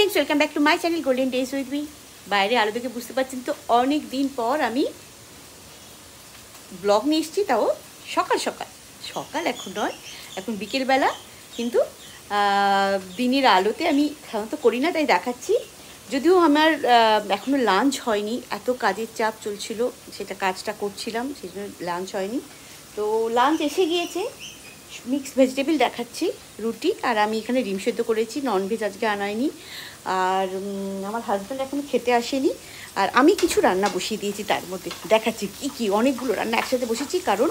Friends, welcome back to my channel golden days with me. বাইরে আলো দেখে বুঝতে পারছেন তো অনেক দিন পর আমি ব্লগ নিয়ে এসেছি, তাও সকাল সকাল সকাল এখন নয়, এখন বিকেলবেলা, কিন্তু দিনের আলোতে আমি সাধারণত করি না, তাই দেখাচ্ছি। যদিও আমার এখনও লাঞ্চ হয়নি, এত কাজের চাপ চলছিল, সেটা কাজটা করছিলাম, সেই জন্য লাঞ্চ হয়নি। তো লাঞ্চ এসে গিয়েছে, মিক্সড ভেজিটেবল দেখাচ্ছি, রুটি, আর আমি এখানে ডিম সেদ্ধ করেছি, ননভেজ আজকে আনাইনি। আর আমার হাজব্যান্ড এখনও খেতে আসেনি, আর আমি কিছু রান্না বসিয়ে দিয়েছি, তার মধ্যে দেখাচ্ছি কী কী, অনেকগুলো রান্না একসাথে বসেছি, কারণ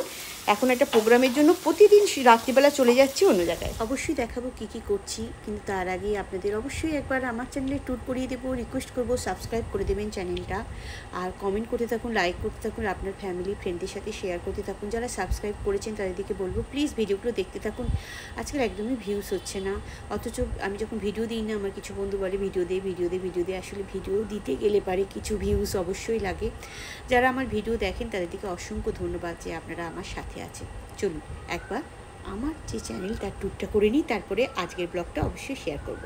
এখন একটা প্রোগ্রামের জন্য প্রতিদিন রাত্রিবেলা চলে যাচ্ছি অন্য জায়গায়। অবশ্যই দেখাবো কী কী করছি, কিন্তু তার আগে আপনাদের অবশ্যই একবার আমার চ্যানেলে ট্যুর করিয়ে দেবো, রিকোয়েস্ট করবো সাবস্ক্রাইব করে দেবেন চ্যানেলটা, আর কমেন্ট করতে থাকুন, লাইক করতে থাকুন, আপনার ফ্যামিলি ফ্রেন্ডদের সাথে শেয়ার করতে থাকুন। যারা সাবস্ক্রাইব করেছেন তাদেরকে বলবো প্লিজ ভিডিওগুলো দেখতে থাকুন। আজকাল একদমই ভিউজ হচ্ছে না, অথচ আমি যখন ভিডিও দিই না, আমার কিছু বন্ধু বলে ভিডিও দে ভিডিও দে ভিডিও দে, আসলে ভিডিও দিতে গেলে পারে কিছু ভিউজ অবশ্যই লাগে। যারা আমার ভিডিও দেখেন তাদেরকে অসংখ্য ধন্যবাদ যে আপনারা আমার সাথে আছেন। চলুন একবার আমার যে চ্যানেল তার ট্যুরটা করে নিই, তারপরে আজকের ব্লগটা অবশ্যই শেয়ার করব।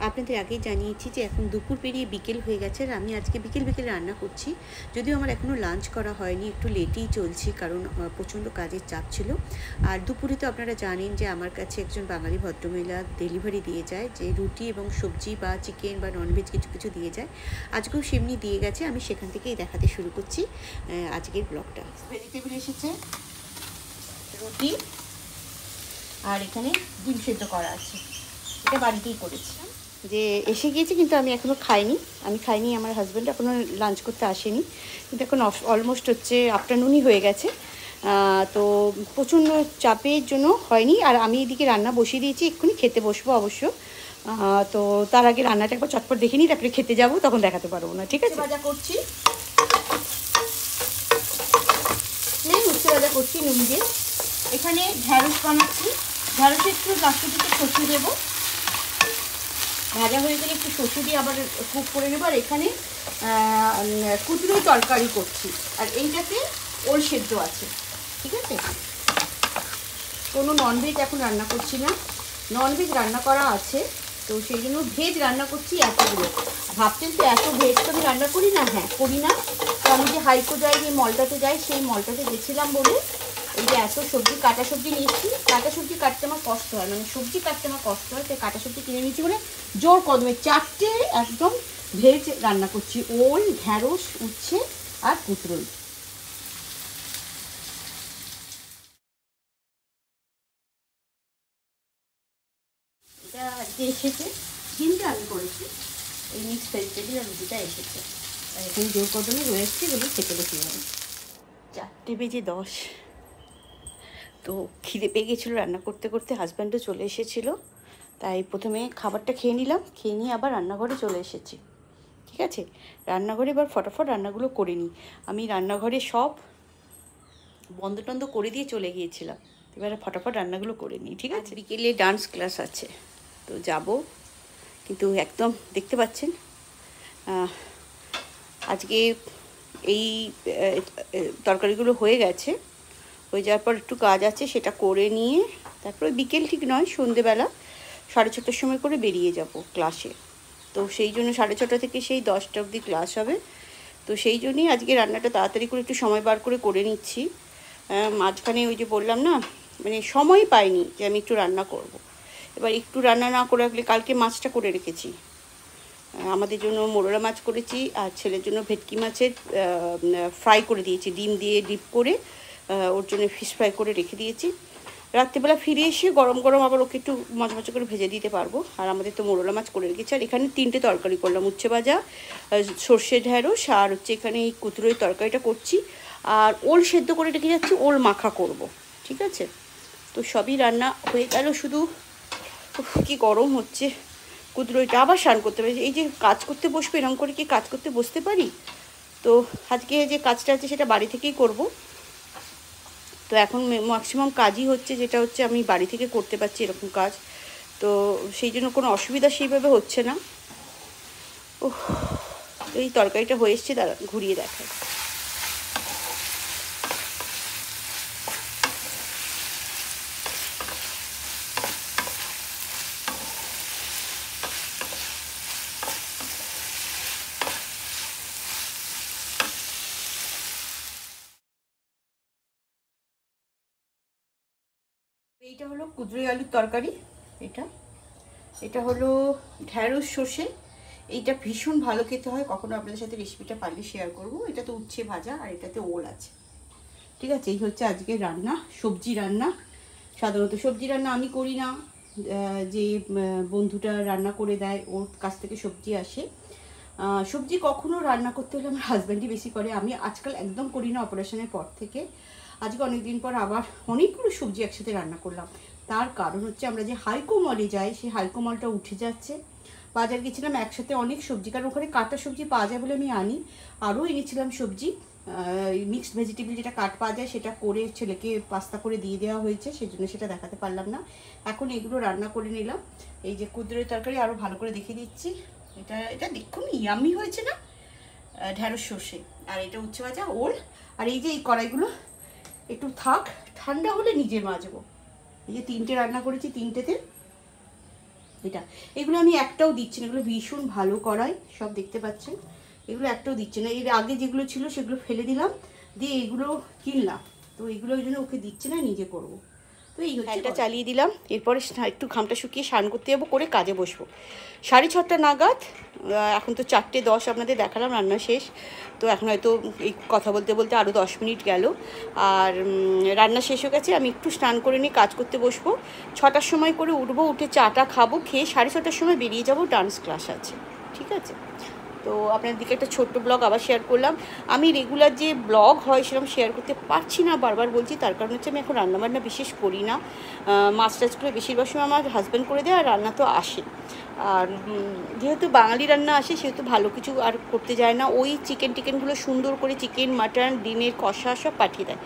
আপনাদের আগেই জানিয়েছি যে এখন দুপুর পেরিয়ে বিকেল হয়ে গেছে, আর আমি আজকে বিকেল রান্না করছি। যদিও আমার এখনও লাঞ্চ করা হয়নি, একটু লেটেই চলছি, কারণ প্রচণ্ড কাজের চাপ ছিল। আর দুপুরে তো আপনারা জানেন যে আমার কাছে একজন বাঙালি ভদ্রমহিলা ডেলিভারি দিয়ে যায়, যে রুটি এবং সবজি বা চিকেন বা ননভেজ কিছু কিছু দিয়ে যায়। আজকেও সেমনি দিয়ে গেছে, আমি সেখান থেকেই দেখাতে শুরু করছি আজকের ব্লগটা। ভেজিটেবল এসেছে, রুটি, আর এখানে ডিম সেদ্ধ করা আছে, এটা বাড়িতেই করেছি। যে এসে গিয়েছে, কিন্তু আমি এখনও খাইনি, আমার হাজব্যান্ড এখনও লাঞ্চ করতে আসেনি, কিন্তু এখন অলমোস্ট হচ্ছে আফটারনুনই হয়ে গেছে। তো প্রচণ্ড চাপের জন্য হয়নি, আর আমি এদিকে রান্না বসিয়ে দিয়েছি, এক্ষুনি খেতে বসবো অবশ্য। তো তার আগে রান্নাটা একবার চটপট দেখে নিই, তারপরে খেতে যাবো, তখন দেখাতে পারবো না, ঠিক আছে? ভাজা করছি, উচ্ছে ভাজা করছি নুন দিয়ে। এখানে ঢ্যাঁড়স বানাচ্ছি, ঢ্যাঁড়সে একটু লাস্টের দিকে সর্ষে দেবো, ভাজা হয়ে গেলে একটু সর্ষে দিয়ে আবার কুক করে নেবো। আর এখানে কুচুরো তরকারি করছি, আর এইটাতে ওল সেদ্ধ আছে, ঠিক আছে? কোনো ননভেজ এখন রান্না করছি না, ননভেজ রান্না করা আছে, তো সেই জন্য ভেজ রান্না করছি এতগুলো। ভাবছেন তো এত ভেজ তো আমি রান্না করি না? হ্যাঁ, করি না। তো আমি যে হাইকো যাই, যে মলটাতে যাই, সেই মলটাতে গেছিলাম বলে এই যে এত সবজি, কাটা সবজি নিয়েছি। কাটা সবজি কাটতে আমার কষ্ট হয়, মানে সবজি কাটতে আমার কষ্ট হয়, তাই কাটা সবজি কিনে নিয়েছি বলে জোর কদমে 4টে একদম ভেজ রান্না করছি, ওল, ঢ্যাঁড়স, উচ্ছে আর কুচরোল। এটা আজকে এসেছে, কিন্তু আমি করেছি এই মিক্সড ভেজিটেবল আর রুটিটা এসেছে, আর এখানে জোর কদমে রয়েছে, এগুলো খেতে বসে যাবে। 4:10, তো খিদে পেয়ে গেছিলো রান্না করতে করতে, হাজব্যান্ডও চলে এসেছিলো, তাই প্রথমে খাবারটা খেয়ে নিলাম, খেয়ে নিয়ে আবার রান্নাঘরে চলে এসেছি, ঠিক আছে? রান্নাঘরে এবার ফটাফট রান্নাগুলো করে নিই। আমি রান্নাঘরে সব বন্ধ টন্ধ করে দিয়ে চলে গিয়েছিলাম, এবারে ফটাফট রান্নাগুলো করে নিই, ঠিক আছে? বিকেলে ডান্স ক্লাস আছে, তো যাব, কিন্তু একদম দেখতে পাচ্ছেন আজকে এই তরকারিগুলো হয়ে গেছে, হয়ে যাওয়ার পর একটু কাজ আছে, সেটা করে নিয়ে তারপরে বিকেল ঠিক নয়, সন্ধেবেলা 6:30টার সময় করে বেরিয়ে যাব ক্লাসে। তো সেই জন্য 6:30 থেকে সেই 10টা অবধি ক্লাস হবে, তো সেই জন্যই আজকে রান্নাটা তাড়াতাড়ি করে একটু সময় বার করে নিচ্ছি। মাঝখানে ওই যে বললাম না, মানে সময় পাইনি যে আমি একটু রান্না করব। এবার একটু রান্না না করে রাখলে, কালকে মাছটা করে রেখেছি, আমাদের জন্য মোরলা মাছ করেছি, আর ছেলের জন্য ভেটকি মাছের ফ্রাই করে দিয়েছি, ডিম দিয়ে ডিপ করে ওর জন্য ফিশ ফ্রাই করে রেখে দিয়েছি। রাত্রিবেলা ফিরে এসে গরম গরম আবার ওকে একটু মচমচে করে ভেজে দিতে পারবো। আর আমাদের তো মোরলা মাছ করে রেখেছি। আর এখানে 3টে তরকারি করলাম, উচ্ছে ভাজা, সর্ষে ঢ্যাঁড়স, আর হচ্ছে এখানে এই কুতুরোই তরকারিটা করছি। আর ওল সেদ্ধ করে রেখে যাচ্ছি, ওল মাখা করব। ঠিক আছে, তো সবই রান্না হয়ে গেল। শুধু কি গরম হচ্ছে, কুদরোইটা আবার স্নান করতে পারি। এই যে কাজ করতে বসবো, এরকম করে কি কাজ করতে বসতে পারি? তো আজকে যে কাজটা আছে সেটা বাড়ি থেকেই করব। তো এখন ম্যাক্সিমাম কাজই হচ্ছে, যেটা হচ্ছে আমি বাড়ি থেকে করতে পারছি এরকম কাজ। তো সেই জন্য কোনো অসুবিধা সেইভাবে হচ্ছে না। ও, এই তরকারিটা হয়ে এসছে, দাঁড়া ঘুরিয়ে দেখায়। এইটা হলো কুদরোই আলুর তরকারি। এটা এটা হলো ঢ্যাঁড়স সর্ষে। এইটা ভীষণ ভালো খেতে হয়, কখনো আপনাদের সাথে রেসিপিটা পারলে শেয়ার করব। এটা তো উচ্ছে ভাজা, আর এটাতে ওল আছে। ঠিক আছে, এই হচ্ছে আজকে রান্না, সবজি রান্না। সাধারণত সবজি রান্না আমি করি না, যে বন্ধুটা রান্না করে দেয় ওর কাছ থেকে সবজি আসে। সবজি কখনো রান্না করতে হলে আমার হাজব্যান্ডই বেশি করে, আমি আজকাল একদম করি না অপারেশনের পর থেকে। আজকে অনেক দিন পর আবার অনেকগুলো সবজি একসাথে রান্না করলাম। তার কারণ হচ্ছে আমরা যে হাইকো মলে যাই, সেই হাইকো মলটা উঠে যাচ্ছে। বাজার গেছিলাম একসাথে অনেক সবজি, কারণ ওখানে কাটা সবজি পাওয়া যায় বলে আমি আনি। আরও এনেছিলাম সবজি, মিক্সড ভেজিটেবল যেটা কাট পাওয়া যায় সেটা করে ছেলেকে পাস্তা করে দিয়ে দেওয়া হয়েছে, সেজন্য সেটা দেখাতে পারলাম না। এখন এগুলো রান্না করে নিলাম। এই যে কুদরোই তরকারি আরও ভালো করে দেখিয়ে দিচ্ছি। এটা এটা দেখুন ইয়ামি হয়েছে না, ঢ্যাঁড়স সর্ষে। আর এটা উচ্ছে ভাজা, ওল। আর এই যে এই কড়াইগুলো একটু থাক, ঠান্ডা হলে নিজে মাজবো। এই যে 3টে রান্না করেছি, 3টেতে এটা, এগুলো আমি একটাও দিচ্ছি না। এগুলো ভীষণ ভালো কড়াই, সব দেখতে পাচ্ছেন। এগুলো একটাও দিচ্ছে না। এর আগে যেগুলো ছিল সেগুলো ফেলে দিলাম, দিয়ে এগুলো কিনলাম। তো এগুলো ওই জন্য ওকে দিচ্ছে না, নিজে করব। তো এই হচ্ছে, এটা চালিয়ে দিলাম। এরপরে একটু ঘামটা শুকিয়ে স্নান করতে যাবো, করে কাজে বসবো 6:30 নাগাদ। এখন তো 4:10 আপনাদের দেখালাম রান্না শেষ। তো এখন হয়তো এই কথা বলতে বলতে আরও 10 মিনিট গেল। আর রান্না শেষ হয়ে গেছে। আমি একটু স্নান করে নিয়ে কাজ করতে বসবো। 6টার সময় করে উঠবো, উঠে চাটা খাবো, খেয়ে 6:30টার সময় বেরিয়ে যাব, ডান্স ক্লাস আছে। ঠিক আছে, তো আপনাদের দিকে একটা ছোট্ট ব্লগ আবার শেয়ার করলাম। আমি রেগুলার যে ব্লগ হয় সেরকম শেয়ার করতে পারছি না, বারবার বলছি। তার কারণ হচ্ছে আমি এখন রান্নাবান্না বিশেষ করি না। মাছ টাছগুলো বেশিরভাগ সময় আমার হাজব্যান্ড করে দেয়, আর রান্না তো আসে। আর যেহেতু বাঙালি রান্না আসে, সেহেতু ভালো কিছু আর করতে যায় না। ওই চিকেনগুলো সুন্দর করে চিকেন, মাটন, ডিমের কষা সব পাঠিয়ে দেয়।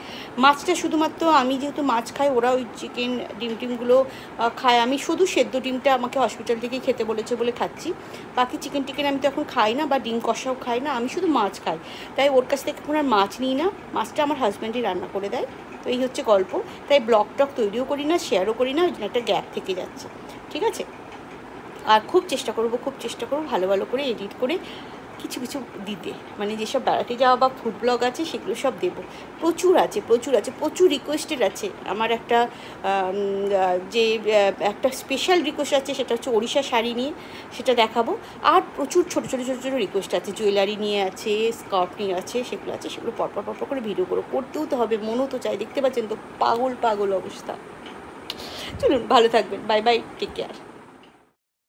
মাছটা শুধুমাত্র আমি যেহেতু মাছ খাই, ওরা ওই চিকেন টিমগুলো খায়। আমি শুধু সেদ্ধ ডিমটা আমাকে হসপিটাল থেকেই খেতে বলেছে বলে খাচ্ছি। বাকি চিকেন আমি তো এখন খাই না, বা ডিম কষাও খাই না, আমি শুধু মাছ খাই। তাই ওর কাছ থেকে এখন আর মাছ নিই না, মাছটা আমার হাজব্যান্ডই রান্না করে দেয়। তো এই হচ্ছে গল্প। তাই ব্লগ টক তৈরিও করি না, শেয়ারও করি না, ওই জন্য একটা গ্যাপ থেকে যাচ্ছে। ঠিক আছে, আর খুব চেষ্টা করব ভালো ভালো করে এডিট করে কিছু কিছু দিতে, মানে যেসব বেড়াতে যাওয়া বা ফুড ব্লগ আছে সেগুলো সব দেবো। প্রচুর রিকোয়েস্টেড আছে। আমার একটা যে একটা স্পেশাল রিকোয়েস্ট আছে, সেটা হচ্ছে ওড়িশা শাড়ি নিয়ে, সেটা দেখাবো। আর প্রচুর ছোটো ছোটো রিকোয়েস্ট আছে, জুয়েলারি নিয়ে আছে, স্কার্ফ নিয়ে আছে, সেগুলো আছে। সেগুলো পরপর করে ভিডিও করতেও তো হবে, মনও তো চাই। দেখতে পাচ্ছেন তো পাগল অবস্থা। চলুন, ভালো থাকবেন, বাই বাই, টেক কেয়ার।